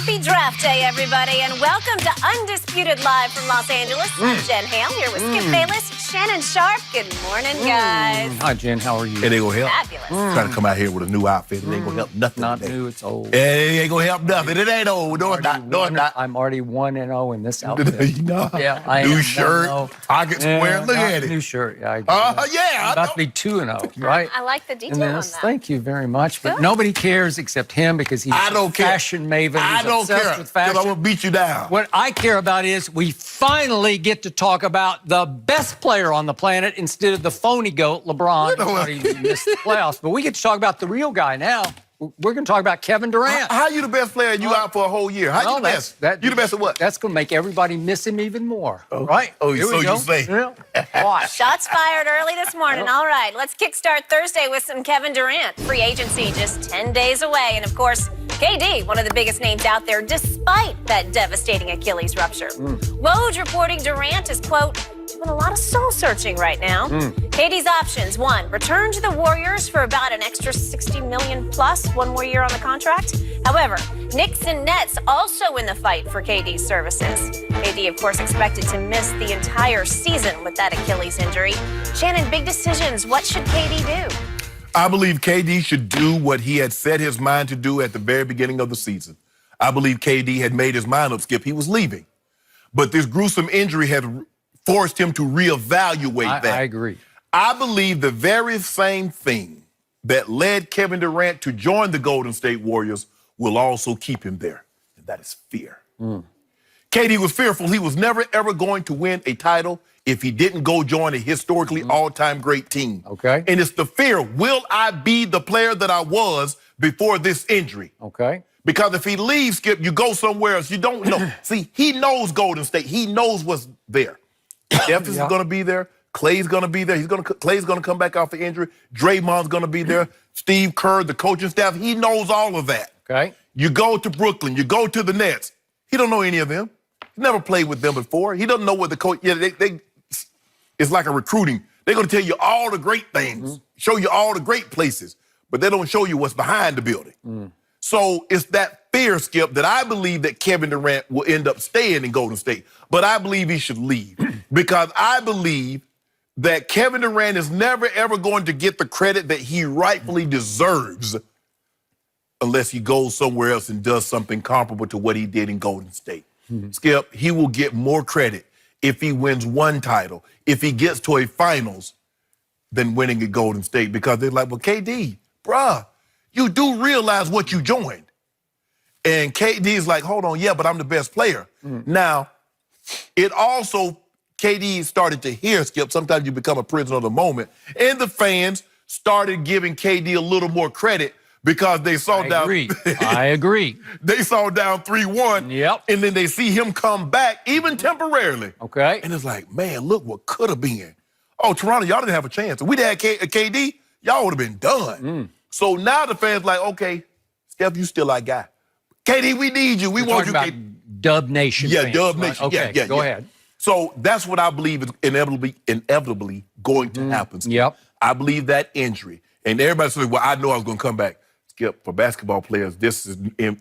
Happy draft day, everybody, and welcome to Undisputed Live from Los Angeles. Jen Hale here with Skip Bayless, Shannon, Sharpe. Good morning, guys. Hi, Jen. How are you? It ain't gonna help. Fabulous. Trying to come out here with a new outfit. It ain't gonna help nothing. Not today. new, it's old. It ain't gonna help nothing. It ain't old. No, it's not. No, it's not. I'm already 1-0 in this outfit. No. Yeah, I New am shirt, 1-0. pocket square. Look at New it. shirt. Yeah, Yeah. about to be 2-0, right? I like the detail in on this. that. Thank you very much. But Good. nobody cares except him because he's I a don't care. fashion maven. I He's don't obsessed care. with Because I'm fashion. gonna beat you down. What I care about is we finally get to talk about the best player on the planet instead of the phony goat, LeBron. know what? He missed the playoffs. But we get to talk about the real guy now. We're going to talk about Kevin Durant. How you the best player and you out for a whole year? How you the best? You the best at what? That's going to make everybody miss him even more, right? Oh, Here so we go. you say. Yeah. Watch. Shots fired early this morning. All right, let's kickstart Thursday with some Kevin Durant. Free agency just 10 days away. And, of course, KD, one of the biggest names out there, despite that devastating Achilles rupture. Woj reporting Durant is, quote, doing a lot of soul-searching right now. KD's options: 1, return to the Warriors for about an extra $60 million plus, 1 more year on the contract. However, Knicks and Nets also in the fight for KD's services. KD, of course, expected to miss the entire season with that Achilles injury. Shannon, big decisions. What should KD do? I believe KD should do what he had set his mind to do at the very beginning of the season. I believe KD had made his mind up, Skip. He was leaving. But this gruesome injury had forced him to reevaluate that. I agree. I believe the very same thing that led Kevin Durant to join the Golden State Warriors will also keep him there, and that is fear. KD was fearful he was never, ever going to win a title if he didn't go join a historically all-time great team. Okay. And it's the fear, will I be the player that I was before this injury? Okay. Because if he leaves, Skip, you go somewhere else. You don't know. See, he knows Golden State. He knows what's there. Steph is going to be there. Clay's going to be there. Clay's going to come back off the injury. Draymond's going to be there. Steve Kerr, the coaching staff, he knows all of that. Okay. You go to Brooklyn. You go to the Nets. He don't know any of them. He's never played with them before. He doesn't know what the coach. Yeah, it's like a recruiting. They're going to tell you all the great things, show you all the great places, but they don't show you what's behind the building. So it's that fear, Skip, that I believe that Kevin Durant will end up staying in Golden State. But I believe he should leave because I believe that Kevin Durant is never, ever going to get the credit that he rightfully deserves unless he goes somewhere else and does something comparable to what he did in Golden State. Skip, he will get more credit if he wins one title, if he gets to a finals, than winning at Golden State because they're like, well, KD, bruh, you do realize what you joined. And KD is like, hold on, yeah, but I'm the best player. Now, it also, KD started to hear, Skip, sometimes you become a prisoner of the moment, and the fans started giving KD a little more credit because they saw I agree. They saw down 3-1. Yep. And then they see him come back, even temporarily. Okay. And it's like, man, look what could have been. Oh, Toronto, y'all didn't have a chance. If we'd had KD, y'all would have been done. So now the fans like, okay, Steph, you still our guy. KD, we need you. We want you. About Dub Nation. Yeah, fans, Dub right? Nation. Okay, Yeah, go ahead. So that's what I believe is inevitably going to happen. Skip. Yep. I believe that injury. And everybody says, well, I know I was going to come back. Skip, for basketball players,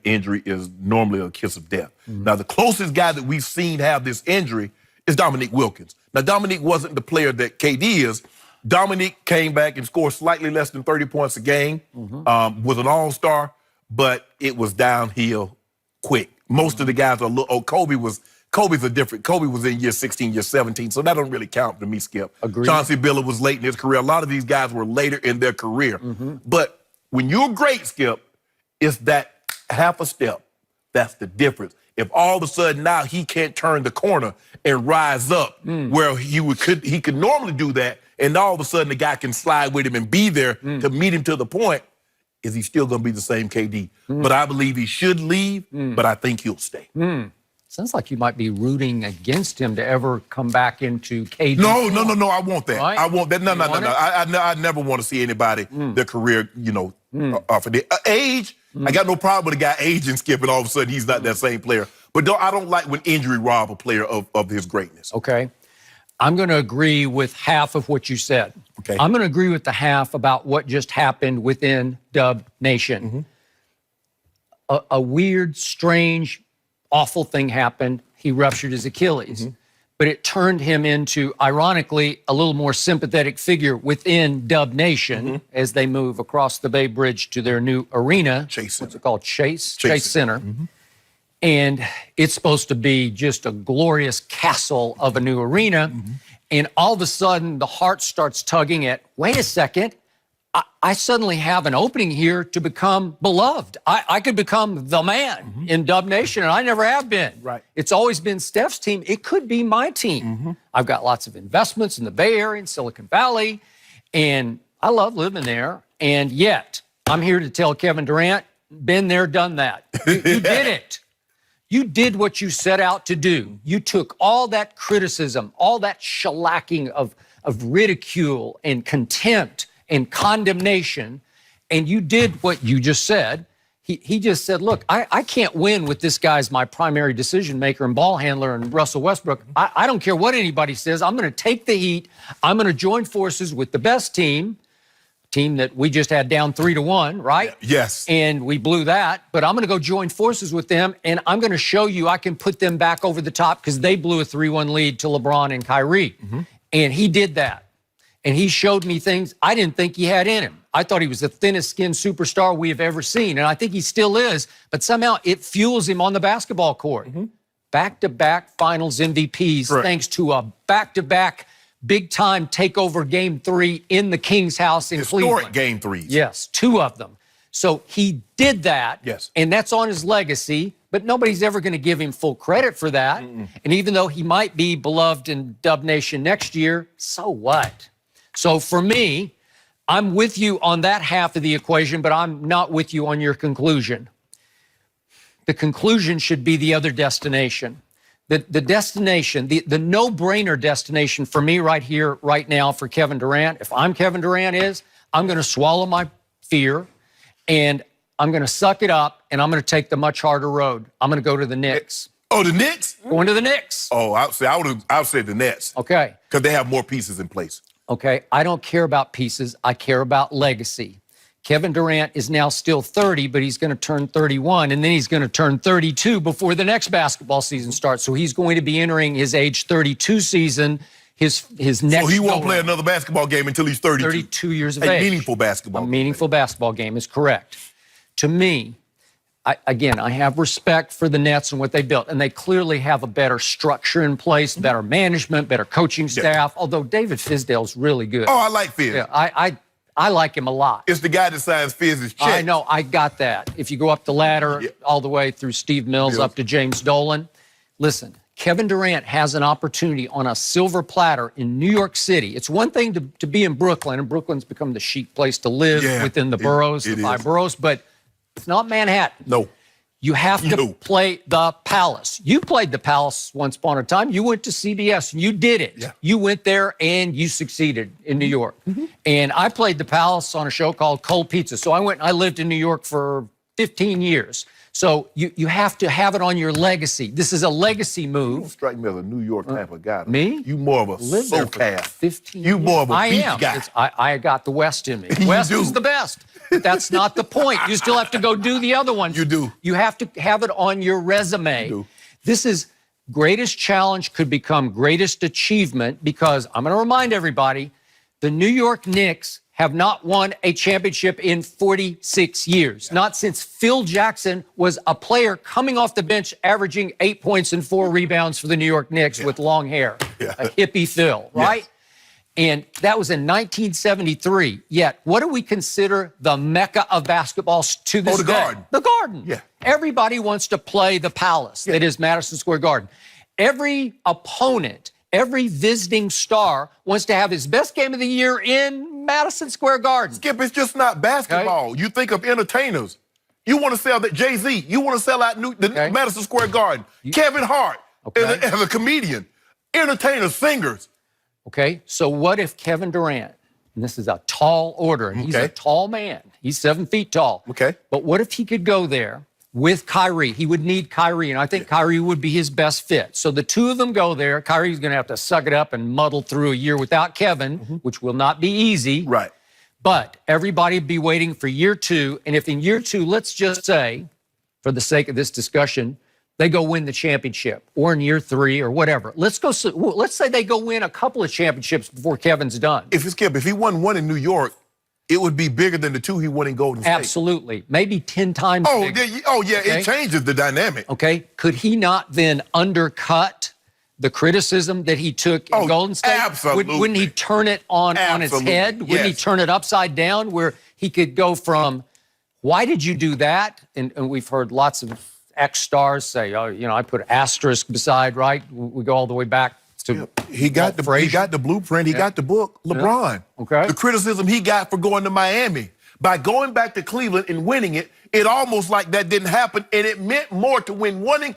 injury is normally a kiss of death. Now, the closest guy that we've seen have this injury is Dominique Wilkins. Now, Dominique wasn't the player that KD is. Dominique came back and scored slightly less than 30 points a game, was an all-star, but it was downhill quick. Most of the guys are Kobe's a different. Kobe was in year 16, year 17, so that don't really count to me, Skip. Agreed. Chauncey Billups was late in his career. A lot of these guys were later in their career. But when you're great, Skip, it's that half a step. That's the difference. If all of a sudden now he can't turn the corner and rise up where he could normally do that, and all of a sudden the guy can slide with him and be there to meet him to the point, is he still going to be the same KD? But I believe he should leave, but I think he'll stay. Sounds like you might be rooting against him to ever come back into KD. No, I want that. Right? I want that. No. Want it? I never want to see anybody, their career, off of their age. I got no problem with a guy aging, Skip, and all of a sudden he's not that same player. But I don't like when injury rob a player of his greatness. Okay. I'm going to agree with half of what you said. Okay. I'm going to agree with the half about what just happened within Dub Nation. a weird, strange, awful thing happened. He ruptured his Achilles. But it turned him into, ironically, a little more sympathetic figure within Dub Nation as they move across the Bay Bridge to their new arena. Chase What's Center. it called? Chase Center. And it's supposed to be just a glorious castle of a new arena. And all of a sudden, the heart starts tugging at, wait a second, I suddenly have an opening here to become beloved. I could become the man in Dub Nation, and I never have been. Right. It's always been Steph's team. It could be my team. I've got lots of investments in the Bay Area and Silicon Valley, and I love living there. And yet, I'm here to tell Kevin Durant, been there, done that. You did it. You did what you set out to do. You took all that criticism, all that shellacking of ridicule and contempt and condemnation, and you did what you just said. He just said, look, I can't win with this guy as my primary decision maker and ball handler and Russell Westbrook. I don't care what anybody says. I'm going to take the heat. I'm going to join forces with the best team that we just had down 3-1, right? Yes. And we blew that, but I'm going to go join forces with them, and I'm going to show you I can put them back over the top because they blew a 3-1 lead to LeBron and Kyrie. And he did that. And he showed me things I didn't think he had in him. I thought he was the thinnest skinned superstar we have ever seen, and I think he still is, but somehow it fuels him on the basketball court. Back-to-back finals MVPs, thanks to a back-to-back big-time takeover Game 3 in the King's house in Cleveland. Historic Game 3s. Yes, 2 of them. So he did that, Yes. and that's on his legacy, but nobody's ever going to give him full credit for that. And even though he might be beloved in Dub Nation next year, so what? So for me, I'm with you on that half of the equation, but I'm not with you on your conclusion. The conclusion should be the other destination. The destination, the no-brainer destination for me right here, right now for Kevin Durant, if I'm Kevin Durant, I'm going to swallow my fear and I'm going to suck it up and I'm going to take the much harder road. I'm going to go to the Knicks. Oh, the Knicks? Going to the Knicks. Oh, I would say the Nets. Okay. Because they have more pieces in place. Okay, I don't care about pieces. I care about legacy. Kevin Durant is now still 30, but he's going to turn 31, and then he's going to turn 32 before the next basketball season starts. So he's going to be entering his age 32 season, his next. So he won't play another basketball game until he's 32. 32 years of A age. meaningful basketball A game. meaningful basketball game is correct. To me, I have respect for the Nets and what they built, and they clearly have a better structure in place, better management, better coaching staff, although David Fizdale's really good. Oh, I like Fizz. Yeah, I like him a lot. It's the guy that signs Fizz's check. I know, I got that. If you go up the ladder all the way through Steve Mills up to James Dolan, listen, Kevin Durant has an opportunity on a silver platter in New York City. It's one thing to be in Brooklyn, and Brooklyn's become the chic place to live within the boroughs, the 5 boroughs, but it's not Manhattan. No. You have to play the Palace. You played the Palace once upon a time. You went to CBS and you did it. Yeah. You went there and you succeeded in New York. And I played the Palace on a show called Cold Pizza. So I went and I lived in New York for 15 years. So you have to have it on your legacy. This is a legacy You move. don't strike me as a New York type of guy. Me? You more of a Lived there for SoCal. 15 You more years. of a I beach am. guy. I got the West in me. West do. is the best. But that's not the point. You still have to go do the other ones. You do. You have to have it on your resume. You do. This is greatest challenge could become greatest achievement because I'm going to remind everybody, the New York Knicks have not won a championship in 46 years. Not since Phil Jackson was a player coming off the bench averaging 8 points and 4 rebounds for the New York Knicks with long hair. A hippie Phil, right? Yes. And that was in 1973. Yet, what do we consider the mecca of basketball to this the day? Garden. The Garden. Yeah. Everybody wants to play the Palace. That is Madison Square Garden. Every opponent, every visiting star wants to have his best game of the year in Madison Square Garden. Skip, it's just not basketball. You think of entertainers. You want to sell that Jay-Z. You want to sell out Madison Square Garden. Kevin Hart as a comedian. Entertainers, singers. Okay, so what if Kevin Durant, and this is a tall order, and he's a tall man. He's 7 feet tall. Okay. But what if he could go there with Kyrie? He would need Kyrie, and I think Kyrie would be his best fit. So the two of them go there. Kyrie's going to have to suck it up and muddle through a year without Kevin, which will not be easy. Right. But everybody would be waiting for year 2, and if in year 2, let's just say for the sake of this discussion, they go win the championship or in year 3 or whatever. Let's say they go win a couple of championships before Kevin's done. If he won one in New York, it would be bigger than the 2 he won in Golden State. Absolutely. Maybe 10 times bigger. Okay? It changes the dynamic. Okay. Could he not then undercut the criticism that he took in Golden State? Absolutely. Wouldn't he turn it on its head? Wouldn't he turn it upside down where he could go from, why did you do that? And we've heard lots of ex-stars say, oh, I put asterisk beside, right? We go all the way back to he got the blueprint, he got the book. LeBron. Okay. The criticism he got for going to Miami. By going back to Cleveland and winning it, it almost like that didn't happen, and it meant more to win one in